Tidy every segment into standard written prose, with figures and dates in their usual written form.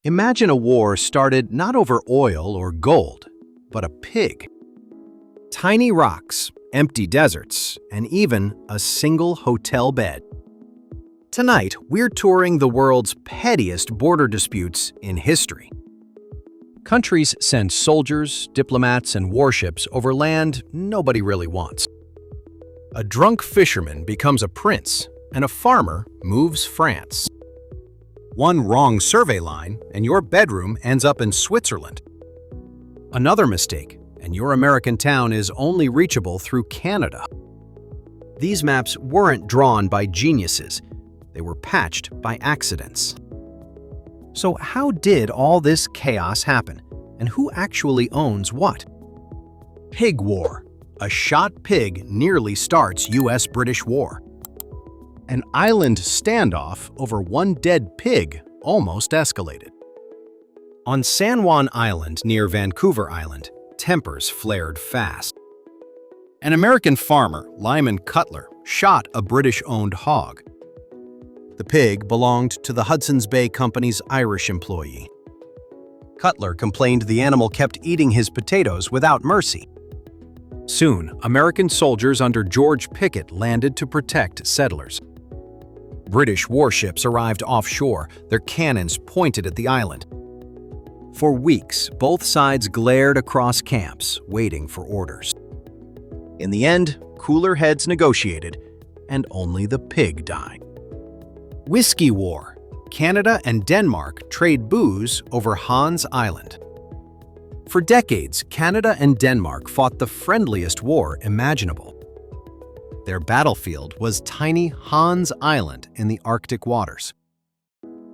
Imagine a war started not over oil or gold, but a pig. Tiny rocks, empty deserts, and even a single hotel bed. Tonight, we're touring the world's pettiest border disputes in history. Countries send soldiers, diplomats, and warships over land nobody really wants. A drunk fisherman becomes a prince, and a farmer moves France. One wrong survey line, and your bedroom ends up in Switzerland. Another mistake, and your American town is only reachable through Canada. These maps weren't drawn by geniuses. They were patched by accidents. So how did all this chaos happen, and who actually owns what? Pig War. A shot pig nearly starts U.S.-British War. An island standoff over one dead pig almost escalated. On San Juan Island near Vancouver Island, tempers flared fast. An American farmer, Lyman Cutler, shot a British-owned hog. The pig belonged to the Hudson's Bay Company's Irish employee. Cutler complained the animal kept eating his potatoes without mercy. Soon, American soldiers under George Pickett landed to protect settlers. British warships arrived offshore, their cannons pointed at the island. For weeks, both sides glared across camps, waiting for orders. In the end, cooler heads negotiated, and only the pig died. Whisky War. Canada and Denmark trade booze over Hans Island. For decades, Canada and Denmark fought the friendliest war imaginable. Their battlefield was tiny Hans Island in the Arctic waters.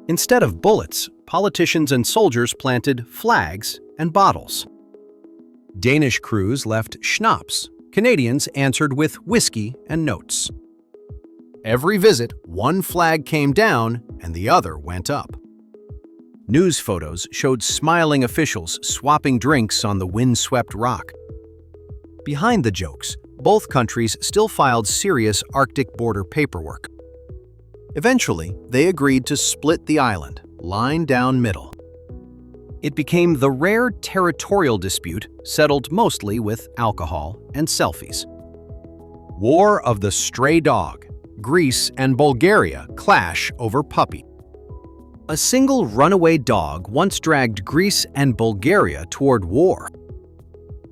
Instead of bullets, politicians and soldiers planted flags and bottles. Danish crews left schnapps. Canadians answered with whiskey and notes. Every visit, one flag came down and the other went up. News photos showed smiling officials swapping drinks on the windswept rock. Behind the jokes, both countries still filed serious Arctic border paperwork. Eventually, they agreed to split the island, line down middle. It became the rare territorial dispute settled mostly with alcohol and selfies. War of the Stray Dog. Greece and Bulgaria clash over puppy. A single runaway dog once dragged Greece and Bulgaria toward war.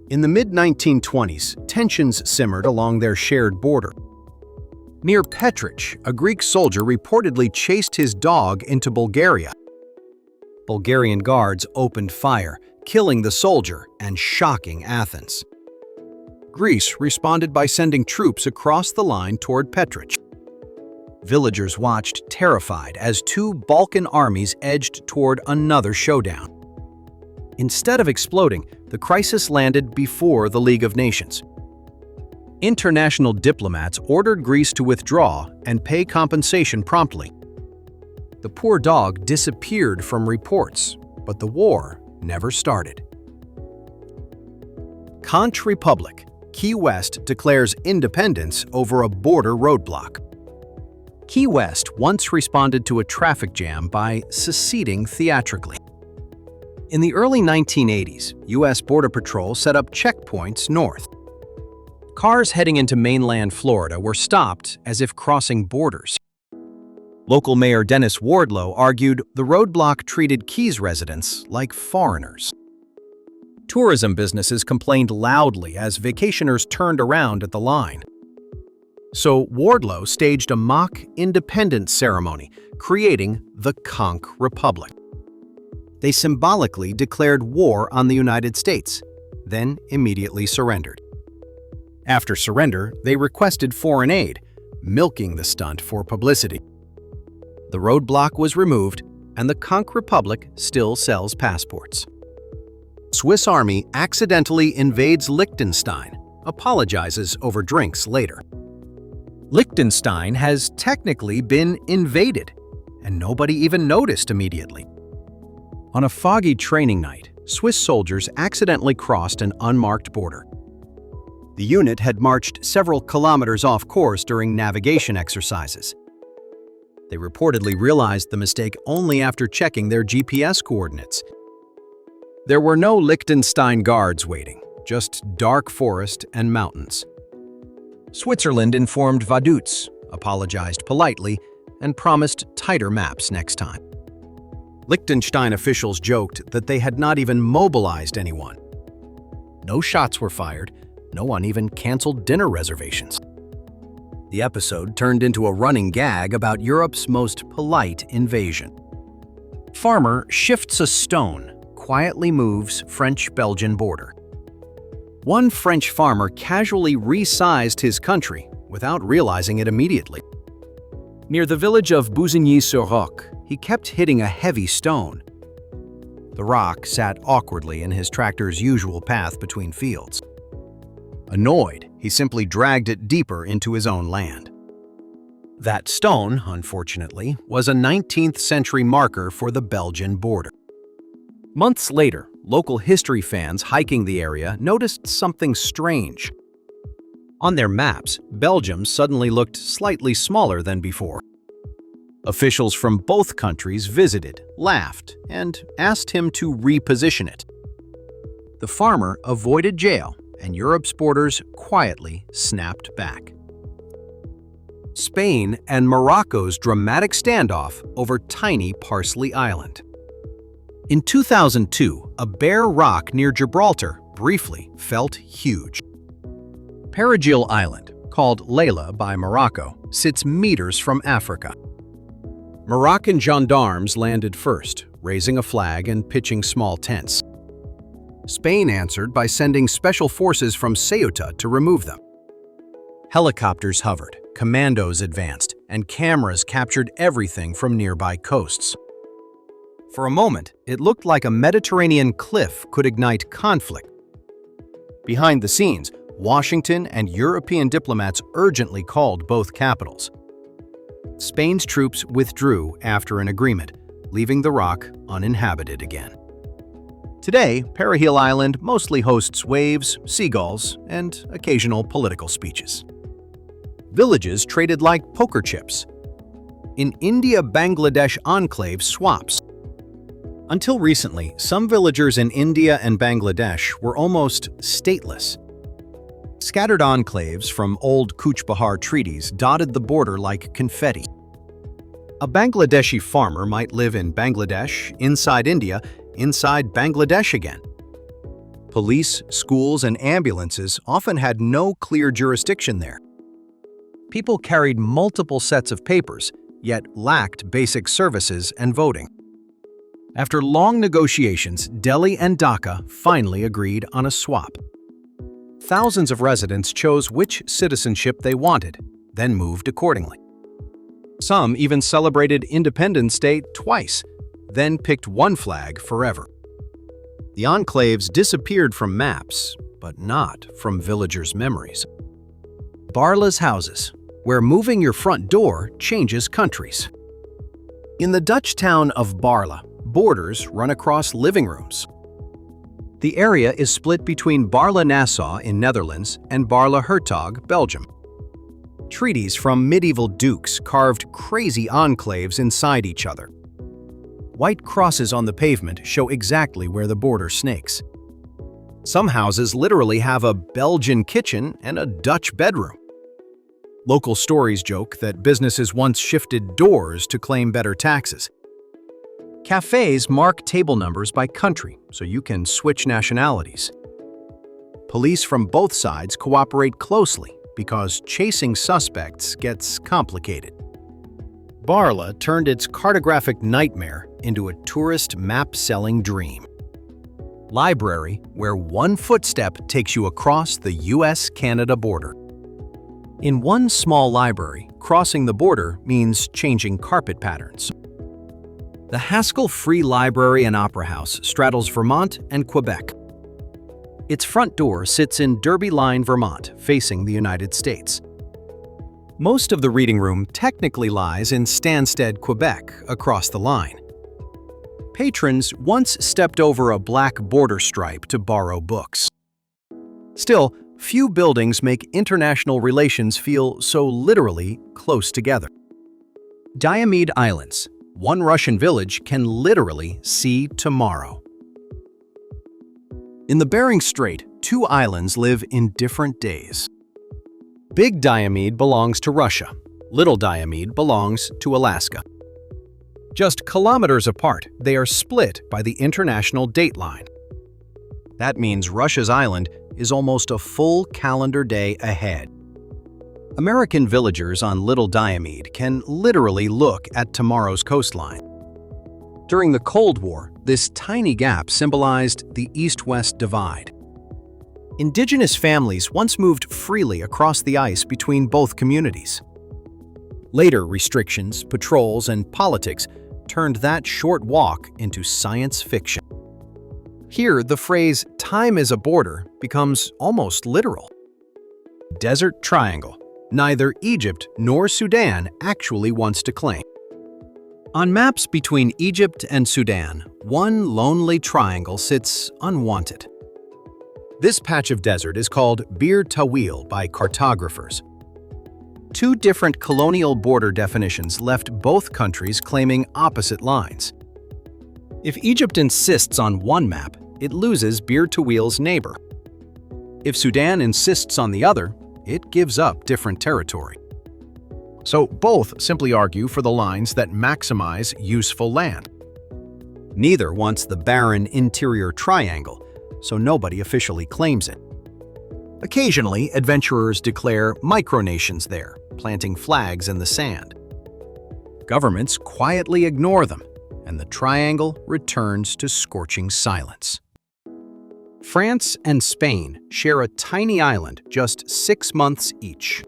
In the mid-1920s, tensions simmered along their shared border. Near Petrich, a Greek soldier reportedly chased his dog into Bulgaria. Bulgarian guards opened fire, killing the soldier and shocking Athens. Greece responded by sending troops across the line toward Petrich. Villagers watched terrified as two Balkan armies edged toward another showdown. Instead of exploding, the crisis landed before the League of Nations. International diplomats ordered Greece to withdraw and pay compensation promptly. The poor dog disappeared from reports, but the war never started. Conch Republic. Key West declares independence over a border roadblock. Key West once responded to a traffic jam by seceding theatrically. In the early 1980s, U.S. Border Patrol set up checkpoints north. Cars heading into mainland Florida were stopped as if crossing borders. Local Mayor Dennis Wardlow argued the roadblock treated Keys residents like foreigners. Tourism businesses complained loudly as vacationers turned around at the line. So Wardlow staged a mock independence ceremony, creating the Conch Republic. They symbolically declared war on the United States, then immediately surrendered. After surrender, they requested foreign aid, milking the stunt for publicity. The roadblock was removed, and the Conch Republic still sells passports. Swiss Army accidentally invades Liechtenstein, apologizes over drinks later. Liechtenstein has technically been invaded, and nobody even noticed immediately. On a foggy training night, Swiss soldiers accidentally crossed an unmarked border. The unit had marched several kilometers off course during navigation exercises. They reportedly realized the mistake only after checking their GPS coordinates. There were no Liechtenstein guards waiting, just dark forest and mountains. Switzerland informed Vaduz, apologized politely, and promised tighter maps next time. Liechtenstein officials joked that they had not even mobilized anyone. No shots were fired, no one even canceled dinner reservations. The episode turned into a running gag about Europe's most polite invasion. Farmer shifts a stone, quietly moves French-Belgian border. One French farmer casually resized his country without realizing it immediately. Near the village of Buzigny-sur-Roc, he kept hitting a heavy stone. The rock sat awkwardly in his tractor's usual path between fields. Annoyed, he simply dragged it deeper into his own land. That stone, unfortunately, was a 19th century marker for the Belgian border. Months later, local history fans hiking the area noticed something strange. On their maps, Belgium suddenly looked slightly smaller than before. Officials from both countries visited, laughed, and asked him to reposition it. The farmer avoided jail, and Europe's borders quietly snapped back. Spain and Morocco's dramatic standoff over tiny Parsley Island. In 2002, a bare rock near Gibraltar briefly felt huge. Perigil Island, called Layla by Morocco, sits meters from Africa. Moroccan gendarmes landed first, raising a flag and pitching small tents. Spain answered by sending special forces from Ceuta to remove them. Helicopters hovered, commandos advanced, and cameras captured everything from nearby coasts. For a moment, it looked like a Mediterranean cliff could ignite conflict. Behind the scenes, Washington and European diplomats urgently called both capitals. Spain's troops withdrew after an agreement, leaving the rock uninhabited again. Today, Perigil Island mostly hosts waves, seagulls, and occasional political speeches. Villages traded like poker chips. In India-Bangladesh enclave swaps. Until recently, some villagers in India and Bangladesh were almost stateless. Scattered enclaves from old Kuch Bahar treaties dotted the border like confetti. A Bangladeshi farmer might live in Bangladesh, inside India, inside Bangladesh again. Police, schools, and ambulances often had no clear jurisdiction there. People carried multiple sets of papers, yet lacked basic services and voting. After long negotiations, Delhi and Dhaka finally agreed on a swap. Thousands of residents chose which citizenship they wanted, then moved accordingly. Some even celebrated Independence Day twice, then picked one flag forever. The enclaves disappeared from maps, but not from villagers' memories. Barla's houses, where moving your front door changes countries. In the Dutch town of Barla, borders run across living rooms. The area is split between Barla-Nassau in Netherlands and Barla-Hertog, Belgium. Treaties from medieval dukes carved crazy enclaves inside each other. White crosses on the pavement show exactly where the border snakes. Some houses literally have a Belgian kitchen and a Dutch bedroom. Local stories joke that businesses once shifted doors to claim better taxes. Cafes mark table numbers by country, so you can switch nationalities. Police from both sides cooperate closely because chasing suspects gets complicated. Barla turned its cartographic nightmare into a tourist map-selling dream. Library, where one footstep takes you across the US-Canada border. In one small library, crossing the border means changing carpet patterns. The Haskell Free Library and Opera House straddles Vermont and Quebec. Its front door sits in Derby Line, Vermont, facing the United States. Most of the reading room technically lies in Stansted, Quebec, across the line. Patrons once stepped over a black border stripe to borrow books. Still, few buildings make international relations feel so literally close together. Diomede Islands. One Russian village can literally see tomorrow. In the Bering Strait, two islands live in different days. Big Diomede belongs to Russia. Little Diomede belongs to Alaska. Just kilometers apart, they are split by the international date line. That means Russia's island is almost a full calendar day ahead. American villagers on Little Diomede can literally look at tomorrow's coastline. During the Cold War, this tiny gap symbolized the East-West divide. Indigenous families once moved freely across the ice between both communities. Later, restrictions, patrols, and politics turned that short walk into science fiction. Here, the phrase, "time is a border," becomes almost literal. Desert Triangle. Neither Egypt nor Sudan actually wants to claim. On maps between Egypt and Sudan, one lonely triangle sits unwanted. This patch of desert is called Bir Tawil by cartographers. Two different colonial border definitions left both countries claiming opposite lines. If Egypt insists on one map, it loses Bir Tawil's neighbor. If Sudan insists on the other, it gives up different territory. So both simply argue for the lines that maximize useful land. Neither wants the barren interior triangle, so nobody officially claims it. Occasionally, adventurers declare micronations there, planting flags in the sand. Governments quietly ignore them, and the triangle returns to scorching silence. France and Spain share a tiny island just 6 months each.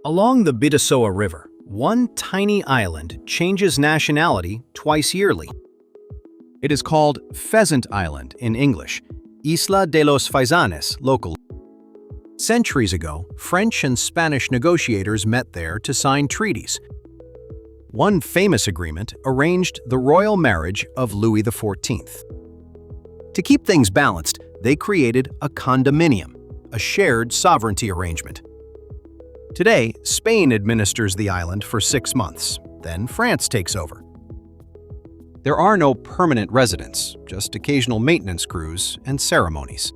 Along the Bidasoa River, one tiny island changes nationality twice yearly. It is called Pheasant Island in English, Isla de los Faisanes locally. Centuries ago, French and Spanish negotiators met there to sign treaties. One famous agreement arranged the royal marriage of Louis XIV. To keep things balanced, they created a condominium, a shared sovereignty arrangement. Today, Spain administers the island for 6 months, then France takes over. There are no permanent residents, just occasional maintenance crews and ceremonies.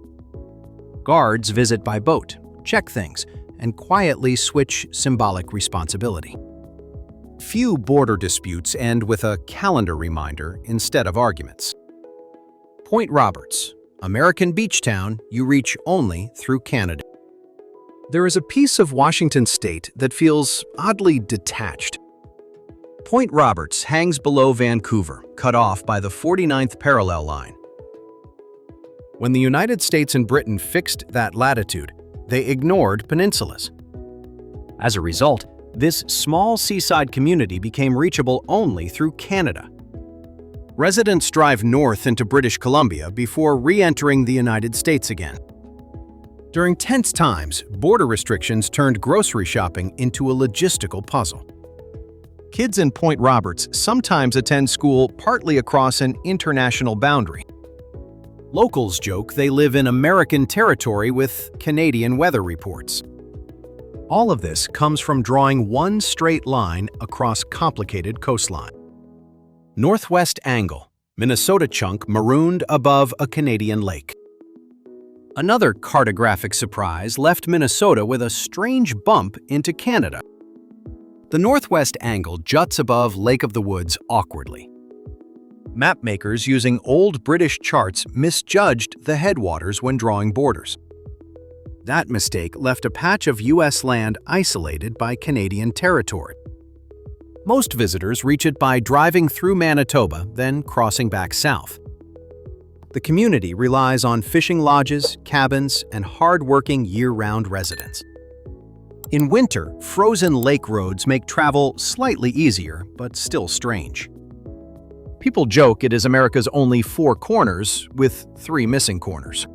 Guards visit by boat, check things, and quietly switch symbolic responsibility. Few border disputes end with a calendar reminder instead of arguments. Point Roberts, American beach town you reach only through Canada. There is a piece of Washington state that feels oddly detached. Point Roberts hangs below Vancouver, cut off by the 49th parallel line. When the United States and Britain fixed that latitude, they ignored peninsulas. As a result, this small seaside community became reachable only through Canada. Residents drive north into British Columbia before re-entering the United States again. During tense times, border restrictions turned grocery shopping into a logistical puzzle. Kids in Point Roberts sometimes attend school partly across an international boundary. Locals joke they live in American territory with Canadian weather reports. All of this comes from drawing one straight line across complicated coastline. Northwest Angle, Minnesota chunk marooned above a Canadian lake. Another cartographic surprise left Minnesota with a strange bump into Canada. The Northwest Angle juts above Lake of the Woods awkwardly. Mapmakers using old British charts misjudged the headwaters when drawing borders. That mistake left a patch of U.S. land isolated by Canadian territory. Most visitors reach it by driving through Manitoba, then crossing back south. The community relies on fishing lodges, cabins, and hard-working year-round residents. In winter, frozen lake roads make travel slightly easier, but still strange. People joke it is America's only 4 corners, with 3 missing corners.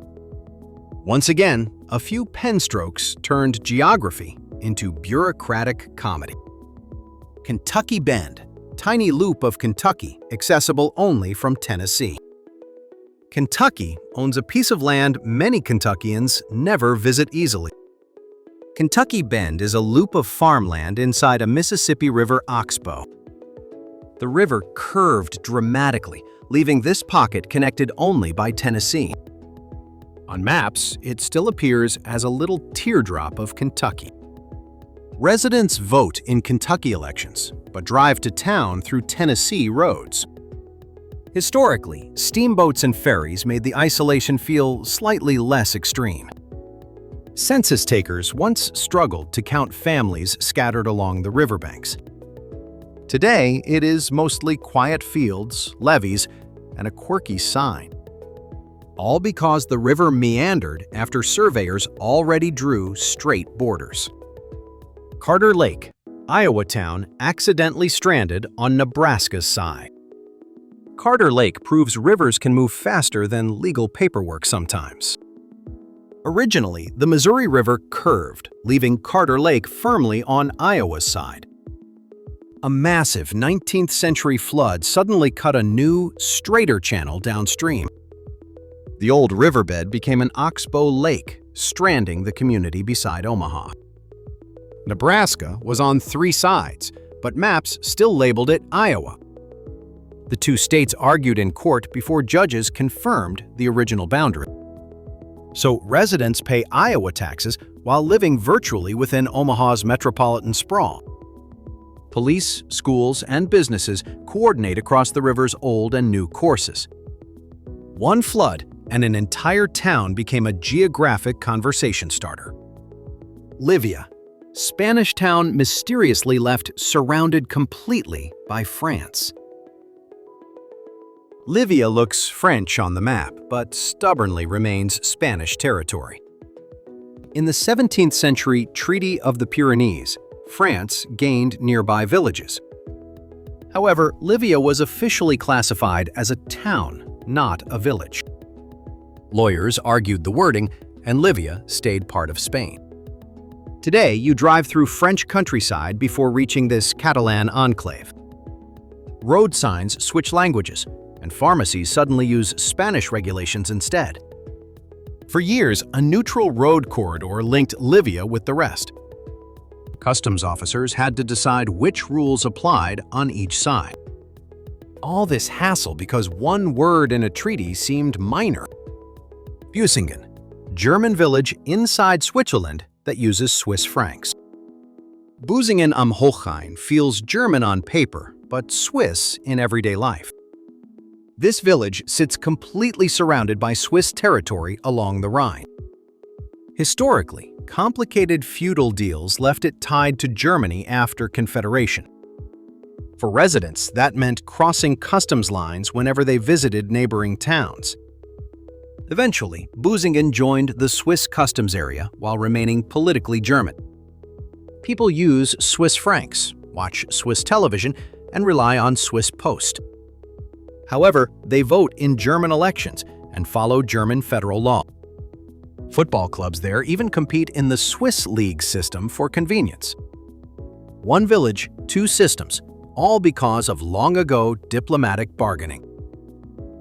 Once again, a few pen strokes turned geography into bureaucratic comedy. Kentucky Bend, tiny loop of Kentucky, accessible only from Tennessee. Kentucky owns a piece of land many Kentuckians never visit easily. Kentucky Bend is a loop of farmland inside a Mississippi River oxbow. The river curved dramatically, leaving this pocket connected only by Tennessee. On maps, it still appears as a little teardrop of Kentucky. Residents vote in Kentucky elections, but drive to town through Tennessee roads. Historically, steamboats and ferries made the isolation feel slightly less extreme. Census takers once struggled to count families scattered along the riverbanks. Today, it is mostly quiet fields, levees, and a quirky sign. All because the river meandered after surveyors already drew straight borders. Carter Lake, Iowa town accidentally stranded on Nebraska's side. Carter Lake proves rivers can move faster than legal paperwork sometimes. Originally, the Missouri River curved, leaving Carter Lake firmly on Iowa's side. A massive 19th century flood suddenly cut a new, straighter channel downstream. The old riverbed became an oxbow lake, stranding the community beside Omaha. Nebraska was on 3 sides, but maps still labeled it Iowa. The 2 states argued in court before judges confirmed the original boundary. So residents pay Iowa taxes while living virtually within Omaha's metropolitan sprawl. Police, schools, and businesses coordinate across the river's old and new courses. One flood, and an entire town became a geographic conversation starter. Livia, Spanish town mysteriously left surrounded completely by France. Livia looks French on the map, but stubbornly remains Spanish territory. In the 17th century Treaty of the Pyrenees, France gained nearby villages. However, Livia was officially classified as a town, not a village. Lawyers argued the wording, and Livia stayed part of Spain. Today, you drive through French countryside before reaching this Catalan enclave. Road signs switch languages, and pharmacies suddenly use Spanish regulations instead. For years, a neutral road corridor linked Livia with the rest. Customs officers had to decide which rules applied on each side. All this hassle because one word in a treaty seemed minor. Busingen, German village inside Switzerland that uses Swiss francs. Busingen am Hochhain feels German on paper, but Swiss in everyday life. This village sits completely surrounded by Swiss territory along the Rhine. Historically, complicated feudal deals left it tied to Germany after Confederation. For residents, that meant crossing customs lines whenever they visited neighboring towns. Eventually, Busingen joined the Swiss customs area while remaining politically German. People use Swiss francs, watch Swiss television, and rely on Swiss Post. However, they vote in German elections and follow German federal law. Football clubs there even compete in the Swiss League system for convenience. One village, 2 systems, all because of long-ago diplomatic bargaining.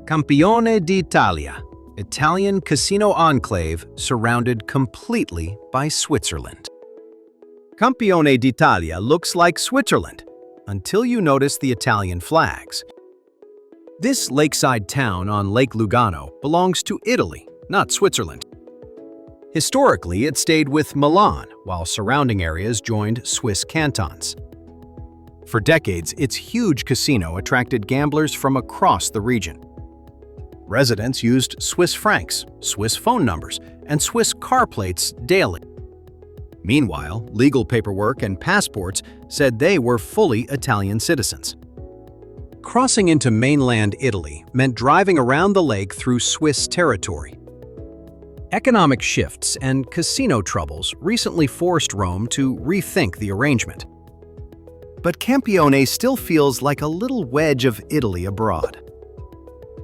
Campione d'Italia, Italian casino enclave surrounded completely by Switzerland. Campione d'Italia looks like Switzerland, until you notice the Italian flags. This lakeside town on Lake Lugano belongs to Italy, not Switzerland. Historically, it stayed with Milan, while surrounding areas joined Swiss cantons. For decades, its huge casino attracted gamblers from across the region. Residents used Swiss francs, Swiss phone numbers, and Swiss car plates daily. Meanwhile, legal paperwork and passports said they were fully Italian citizens. Crossing into mainland Italy meant driving around the lake through Swiss territory. Economic shifts and casino troubles recently forced Rome to rethink the arrangement. But Campione still feels like a little wedge of Italy abroad.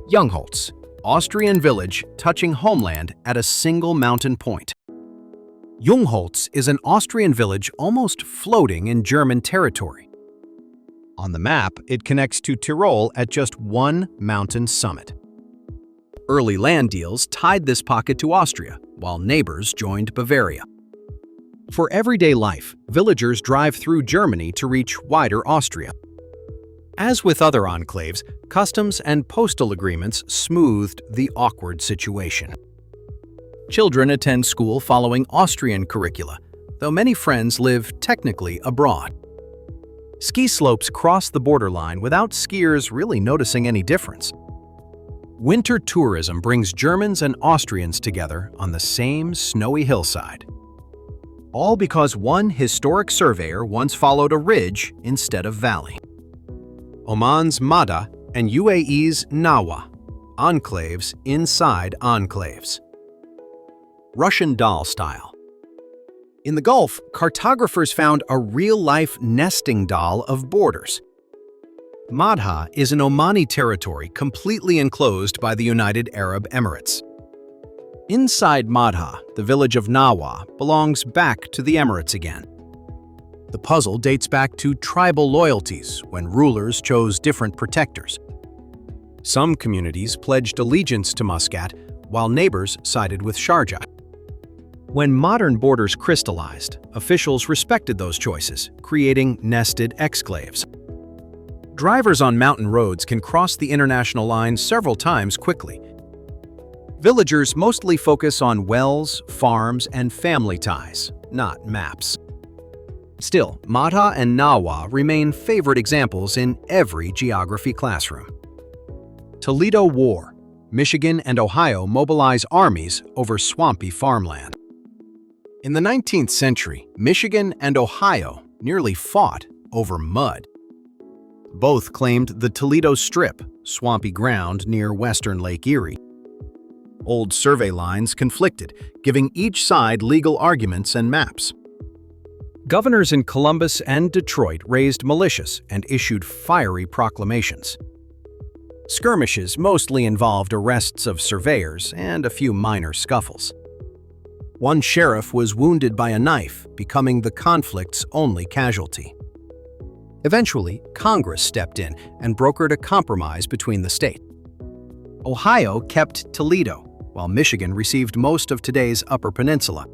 Jungholz, Austrian village touching homeland at a single mountain point. Jungholz is an Austrian village almost floating in German territory. On the map, it connects to Tyrol at just one mountain summit. Early land deals tied this pocket to Austria, while neighbors joined Bavaria. For everyday life, villagers drive through Germany to reach wider Austria. As with other enclaves, customs and postal agreements smoothed the awkward situation. Children attend school following Austrian curricula, though many friends live technically abroad. Ski slopes cross the borderline without skiers really noticing any difference. Winter tourism brings Germans and Austrians together on the same snowy hillside. All because one historic surveyor once followed a ridge instead of valley. Oman's Mada and UAE's Nawa, enclaves inside enclaves. Russian doll style. In the Gulf, cartographers found a real-life nesting doll of borders. Madha is an Omani territory completely enclosed by the United Arab Emirates. Inside Madha, the village of Nawa belongs back to the Emirates again. The puzzle dates back to tribal loyalties when rulers chose different protectors. Some communities pledged allegiance to Muscat, while neighbors sided with Sharjah. When modern borders crystallized, officials respected those choices, creating nested exclaves. Drivers on mountain roads can cross the international line several times quickly. Villagers mostly focus on wells, farms, and family ties, not maps. Still, Madha and Nawa remain favorite examples in every geography classroom. Toledo War. Michigan and Ohio mobilize armies over swampy farmland. In the 19th century, Michigan and Ohio nearly fought over mud. Both claimed the Toledo Strip, swampy ground near western Lake Erie. Old survey lines conflicted, giving each side legal arguments and maps. Governors in Columbus and Detroit raised militias and issued fiery proclamations. Skirmishes mostly involved arrests of surveyors and a few minor scuffles. One sheriff was wounded by a knife, becoming the conflict's only casualty. Eventually, Congress stepped in and brokered a compromise between the states. Ohio kept Toledo, while Michigan received most of today's Upper Peninsula.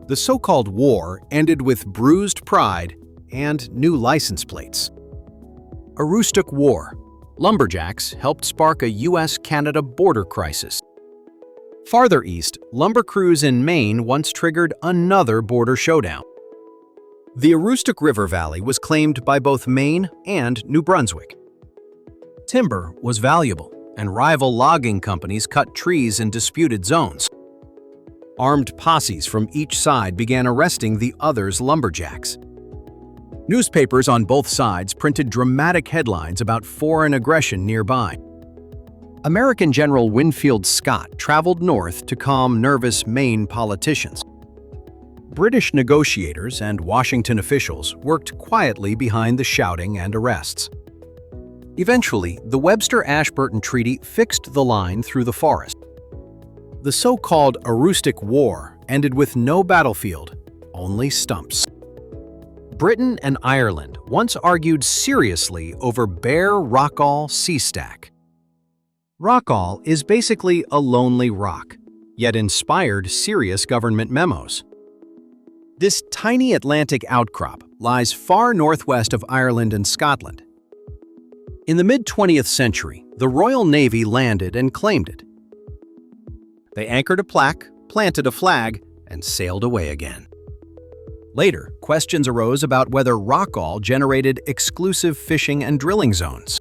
The so-called war ended with bruised pride and new license plates. Aroostook War. Lumberjacks helped spark a U.S.-Canada border crisis. Farther east, lumber crews in Maine once triggered another border showdown. The Aroostook River Valley was claimed by both Maine and New Brunswick. Timber was valuable, and rival logging companies cut trees in disputed zones. Armed posses from each side began arresting the other's lumberjacks. Newspapers on both sides printed dramatic headlines about foreign aggression nearby. American General Winfield Scott traveled north to calm nervous Maine politicians. British negotiators and Washington officials worked quietly behind the shouting and arrests. Eventually, the Webster-Ashburton Treaty fixed the line through the forest. The so-called Aroostook War ended with no battlefield, only stumps. Britain and Ireland once argued seriously over bare Rockall sea stack. Rockall is basically a lonely rock, yet inspired serious government memos. This tiny Atlantic outcrop lies far northwest of Ireland and Scotland. In the mid-20th century, the Royal Navy landed and claimed it. They anchored a plaque, planted a flag, and sailed away again. Later, questions arose about whether Rockall generated exclusive fishing and drilling zones.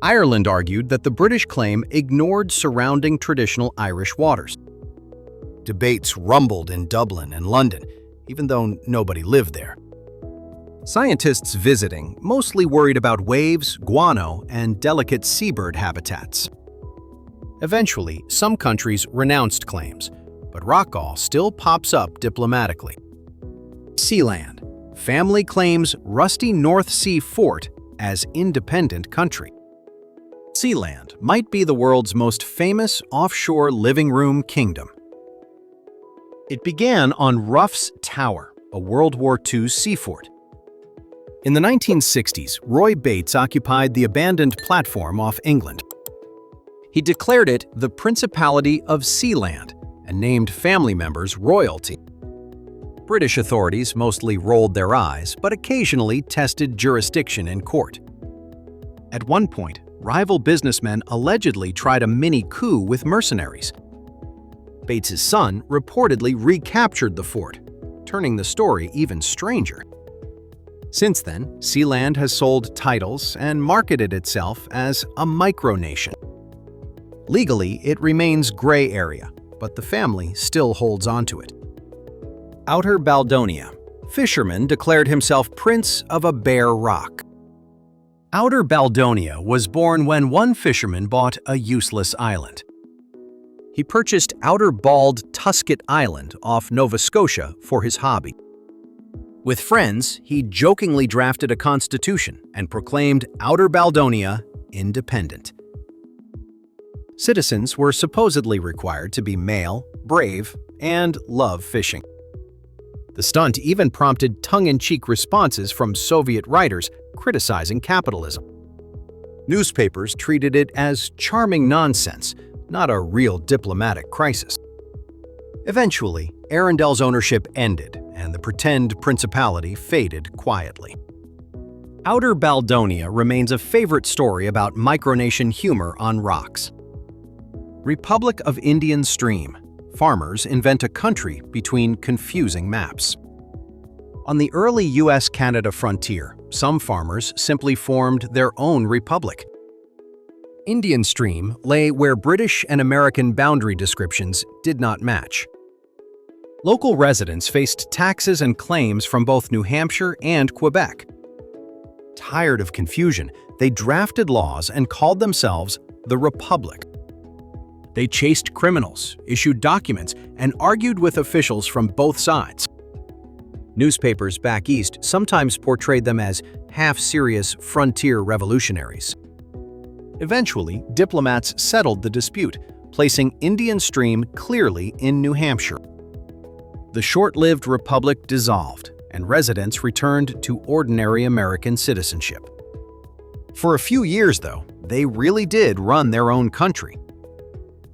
Ireland argued that the British claim ignored surrounding traditional Irish waters. Debates rumbled in Dublin and London, even though nobody lived there. Scientists visiting mostly worried about waves, guano, and delicate seabird habitats. Eventually, some countries renounced claims, but Rockall still pops up diplomatically. Sealand. Family claims rusty North Sea fort as independent country. Sealand might be the world's most famous offshore living room kingdom. It began on Ruff's Tower, a World War II sea fort. In the 1960s, Roy Bates occupied the abandoned platform off England. He declared it the Principality of Sealand and named family members royalty. British authorities mostly rolled their eyes, but occasionally tested jurisdiction in court. At one point, rival businessmen allegedly tried a mini coup with mercenaries. Bates's son reportedly recaptured the fort, turning the story even stranger. Since then, Sealand has sold titles and marketed itself as a micronation. Legally, it remains gray area, but the family still holds onto it. Outer Baldonia. Fisherman declared himself prince of a bare rock. Outer Baldonia was born when one fisherman bought a useless island. He purchased Outer Bald Tusket Island off Nova Scotia for his hobby. With friends, he jokingly drafted a constitution and proclaimed Outer Baldonia independent. Citizens were supposedly required to be male, brave, and love fishing. The stunt even prompted tongue-in-cheek responses from Soviet writers criticizing capitalism. Newspapers treated it as charming nonsense, not a real diplomatic crisis. Eventually, Arundel's ownership ended, and the pretend principality faded quietly. Outer Baldonia remains a favorite story about micronation humor on rocks. Republic of Indian Stream. Farmers invent a country between confusing maps. On the early US-Canada frontier, some farmers simply formed their own republic. Indian Stream lay where British and American boundary descriptions did not match. Local residents faced taxes and claims from both New Hampshire and Quebec. Tired of confusion, they drafted laws and called themselves the Republic. They chased criminals, issued documents, and argued with officials from both sides. Newspapers back east sometimes portrayed them as half-serious frontier revolutionaries. Eventually, diplomats settled the dispute, placing Indian Stream clearly in New Hampshire. The short-lived republic dissolved, and residents returned to ordinary American citizenship. For a few years, though, they really did run their own country.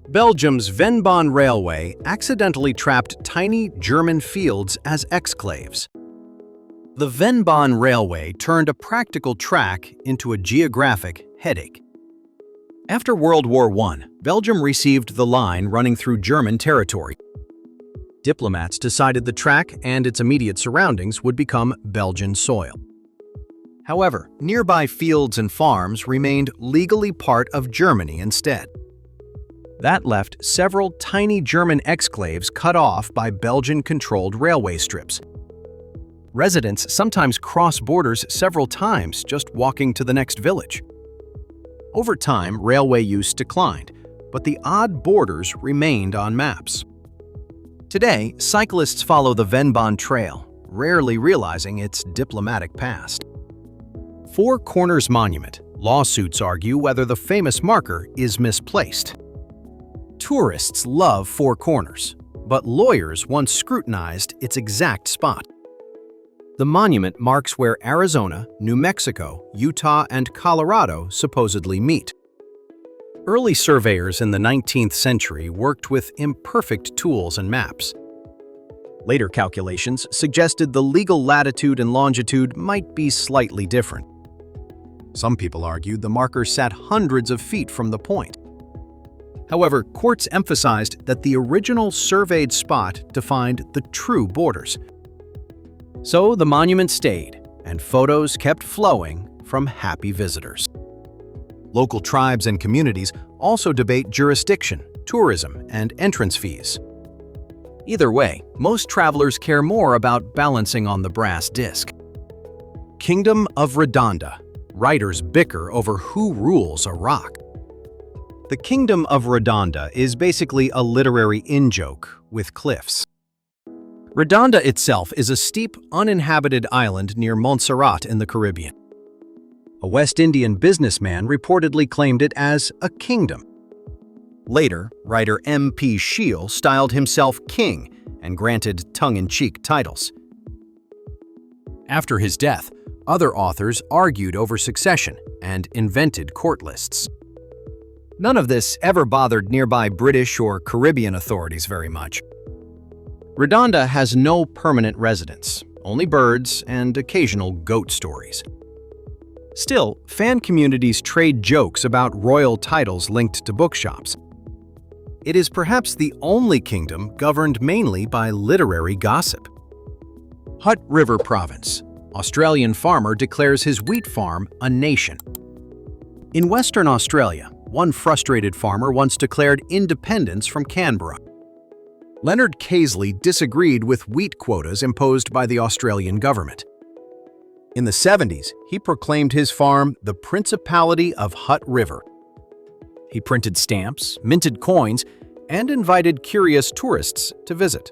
Belgium's Venbaan Railway accidentally trapped tiny German fields as exclaves. The Venbaan Railway turned a practical track into a geographic headache. After World War I, Belgium received the line running through German territory. Diplomats decided the track and its immediate surroundings would become Belgian soil. However, nearby fields and farms remained legally part of Germany instead. That left several tiny German exclaves cut off by Belgian-controlled railway strips. Residents sometimes cross borders several times just walking to the next village. Over time, railway use declined, but the odd borders remained on maps. Today, cyclists follow the Venbaan Trail, rarely realizing its diplomatic past. Four Corners Monument. Lawsuits argue whether the famous marker is misplaced. Tourists love Four Corners, but lawyers once scrutinized its exact spot. The monument marks where Arizona, New Mexico, Utah, and Colorado supposedly meet. Early surveyors in the 19th century worked with imperfect tools and maps. Later calculations suggested the legal latitude and longitude might be slightly different. Some people argued the marker sat hundreds of feet from the point. However, courts emphasized that the original surveyed spot defined the true borders. So the monument stayed, and photos kept flowing from happy visitors. Local tribes and communities also debate jurisdiction, tourism, and entrance fees. Either way, most travelers care more about balancing on the brass disc. Kingdom of Redonda. Writers bicker over who rules a rock. The Kingdom of Redonda is basically a literary in-joke with cliffs. Redonda itself is a steep, uninhabited island near Montserrat in the Caribbean. A West Indian businessman reportedly claimed it as a kingdom. Later, writer M.P. Shiel styled himself king and granted tongue-in-cheek titles. After his death, other authors argued over succession and invented court lists. None of this ever bothered nearby British or Caribbean authorities very much. Redonda has no permanent residents, only birds and occasional goat stories. Still, fan communities trade jokes about royal titles linked to bookshops. It is perhaps the only kingdom governed mainly by literary gossip. Hutt River Province. Australian farmer declares his wheat farm a nation. In Western Australia, one frustrated farmer once declared independence from Canberra. Leonard Casely disagreed with wheat quotas imposed by the Australian government. In the 70s, he proclaimed his farm the Principality of Hutt River. He printed stamps, minted coins, and invited curious tourists to visit.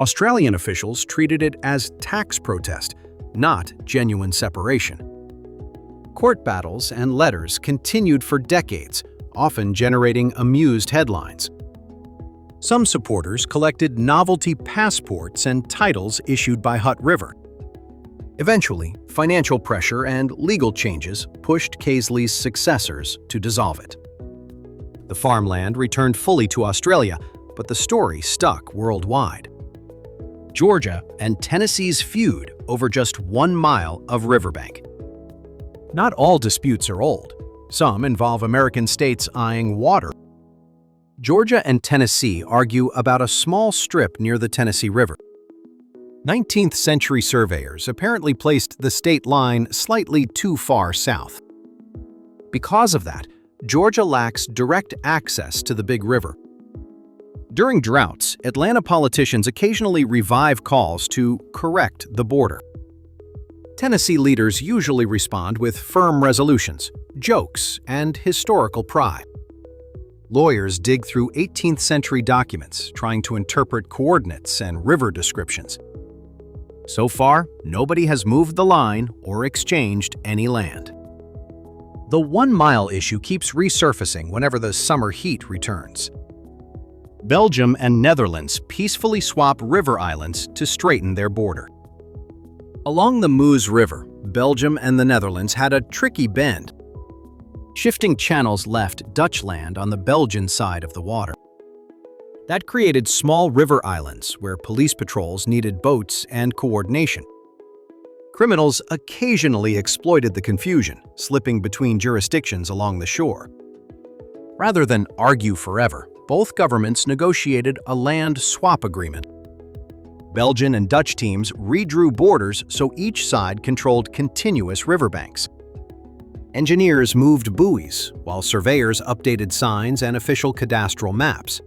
Australian officials treated it as tax protest, not genuine separation. Court battles and letters continued for decades, often generating amused headlines. Some supporters collected novelty passports and titles issued by Hutt River. Eventually, financial pressure and legal changes pushed Casely's successors to dissolve it. The farmland returned fully to Australia, but the story stuck worldwide. Georgia and Tennessee's feud over just 1 mile of riverbank. Not all disputes are old. Some involve American states eyeing water. Georgia and Tennessee argue about a small strip near the Tennessee River. 19th century surveyors apparently placed the state line slightly too far south. Because of that, Georgia lacks direct access to the big river. During droughts, Atlanta politicians occasionally revive calls to correct the border. Tennessee leaders usually respond with firm resolutions, jokes, and historical pride. Lawyers dig through 18th century documents trying to interpret coordinates and river descriptions. So far, nobody has moved the line or exchanged any land. The 1 mile issue keeps resurfacing whenever the summer heat returns. Belgium and Netherlands peacefully swap river islands to straighten their border. Along the Meuse River, Belgium and the Netherlands had a tricky bend. Shifting channels left Dutch land on the Belgian side of the water. That created small river islands where police patrols needed boats and coordination. Criminals occasionally exploited the confusion, slipping between jurisdictions along the shore. Rather than argue forever, both governments negotiated a land swap agreement. Belgian and Dutch teams redrew borders so each side controlled continuous riverbanks. Engineers moved buoys, while surveyors updated signs and official cadastral maps.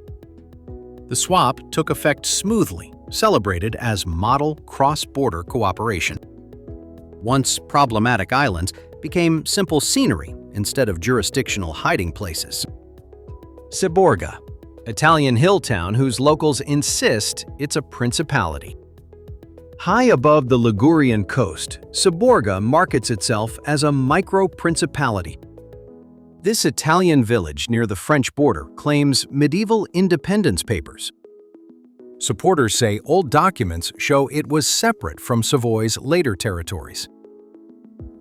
The swap took effect smoothly, celebrated as model cross-border cooperation. Once problematic islands became simple scenery instead of jurisdictional hiding places. Seborga, Italian hill town whose locals insist it's a principality. High above the Ligurian coast, Seborga markets itself as a micro-principality. This Italian village near the French border claims medieval independence papers. Supporters say old documents show it was separate from Savoy's later territories.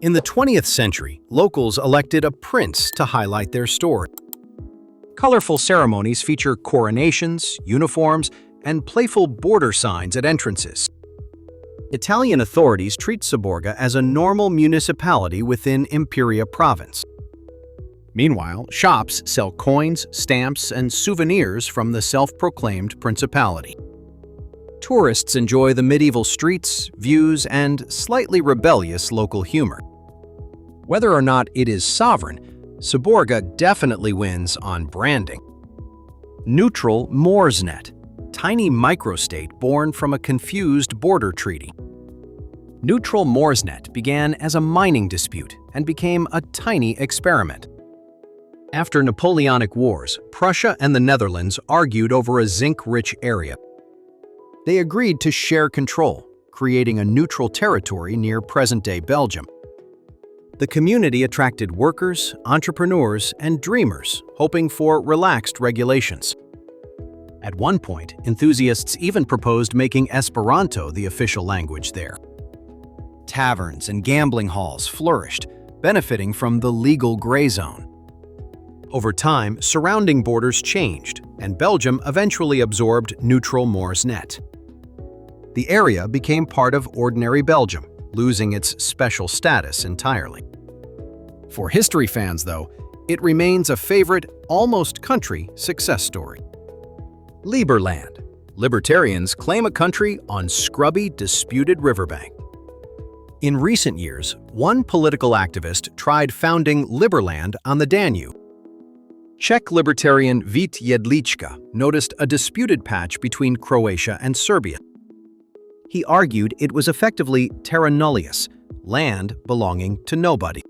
In the 20th century, locals elected a prince to highlight their story. Colorful ceremonies feature coronations, uniforms, and playful border signs at entrances. Italian authorities treat Seborga as a normal municipality within Imperia province. Meanwhile, shops sell coins, stamps, and souvenirs from the self-proclaimed principality. Tourists enjoy the medieval streets, views, and slightly rebellious local humor. Whether or not it is sovereign, Seborga definitely wins on branding. Neutral Moorsnet, tiny microstate born from a confused border treaty. Neutral Moorsnet began as a mining dispute and became a tiny experiment. After Napoleonic Wars, Prussia and the Netherlands argued over a zinc-rich area. They agreed to share control, creating a neutral territory near present-day Belgium. The community attracted workers, entrepreneurs, and dreamers, hoping for relaxed regulations. At one point, enthusiasts even proposed making Esperanto the official language there. Taverns and gambling halls flourished, benefiting from the legal gray zone. Over time, surrounding borders changed, and Belgium eventually absorbed neutral Morsnet. The area became part of ordinary Belgium, losing its special status entirely. For history fans, though, it remains a favorite, almost country success story. Liberland. Libertarians claim a country on scrubby, disputed riverbank. In recent years, one political activist tried founding Liberland on the Danube. Czech libertarian Vít Jedlička noticed a disputed patch between Croatia and Serbia. He argued it was effectively terra nullius, land belonging to nobody.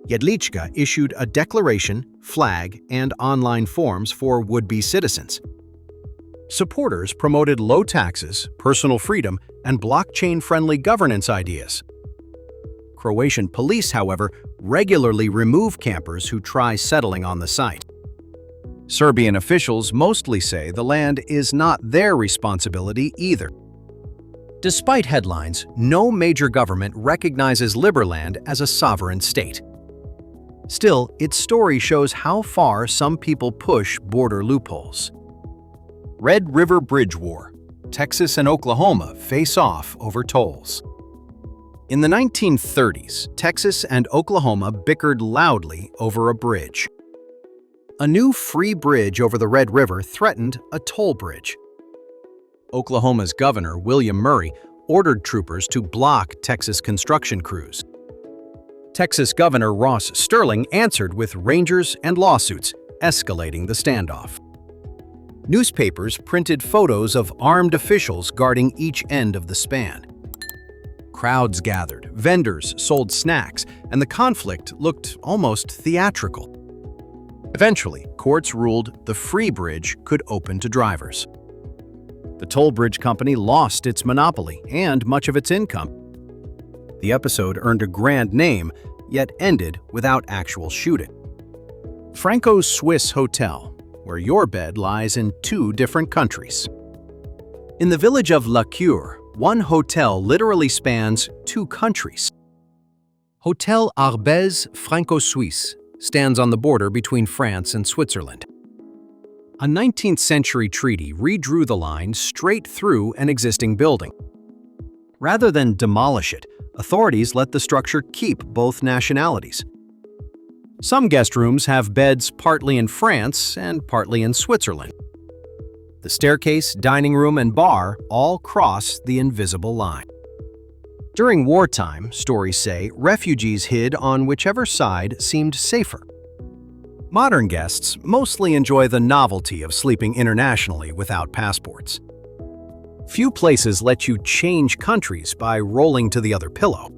Jedlička issued a declaration, flag, and online forms for would-be citizens. Supporters promoted low taxes, personal freedom, and blockchain-friendly governance ideas. Croatian police, however, regularly remove campers who try settling on the site. Serbian officials mostly say the land is not their responsibility either. Despite headlines, no major government recognizes Liberland as a sovereign state. Still, its story shows how far some people push border loopholes. Red River Bridge War. Texas and Oklahoma face off over tolls. In the 1930s, Texas and Oklahoma bickered loudly over a bridge. A new free bridge over the Red River threatened a toll bridge. Oklahoma's governor, William Murray, ordered troopers to block Texas construction crews. Texas Governor Ross Sterling answered with rangers and lawsuits, escalating the standoff. Newspapers printed photos of armed officials guarding each end of the span. Crowds gathered, vendors sold snacks, and the conflict looked almost theatrical. Eventually, courts ruled the free bridge could open to drivers. The toll bridge company lost its monopoly and much of its income. The episode earned a grand name, yet ended without actual shooting. Franco's Swiss Hotel, where your bed lies in two different countries. In the village of La Cure, one hotel literally spans two countries. Hotel Arbez Franco-Suisse stands on the border between France and Switzerland. A 19th century treaty redrew the line straight through an existing building. Rather than demolish it, authorities let the structure keep both nationalities. Some guest rooms have beds partly in France and partly in Switzerland. The staircase, dining room, and bar all cross the invisible line. During wartime, stories say, refugees hid on whichever side seemed safer. Modern guests mostly enjoy the novelty of sleeping internationally without passports. Few places let you change countries by rolling to the other pillow.